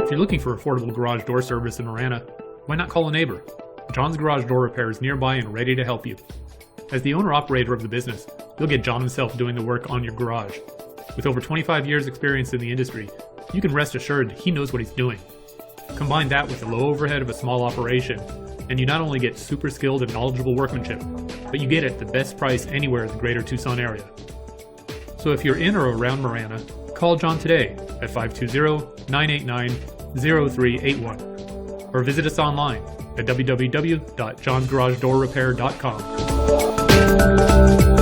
If you're looking for affordable garage door service in Marana, why not call a neighbor? John's Garage Door Repair is nearby and ready to help you. As the owner-operator of the business, you'll get John himself doing the work on your garage. With over 25 years experience in the industry, you can rest assured he knows what he's doing. Combine that with the low overhead of a small operation, and you not only get super skilled and knowledgeable workmanship, but you get it at the best price anywhere in the greater Tucson area. So if you're in or around Marana, call John today at 520-989-0381 or visit us online at www.johnsgaragedoorrepair.com.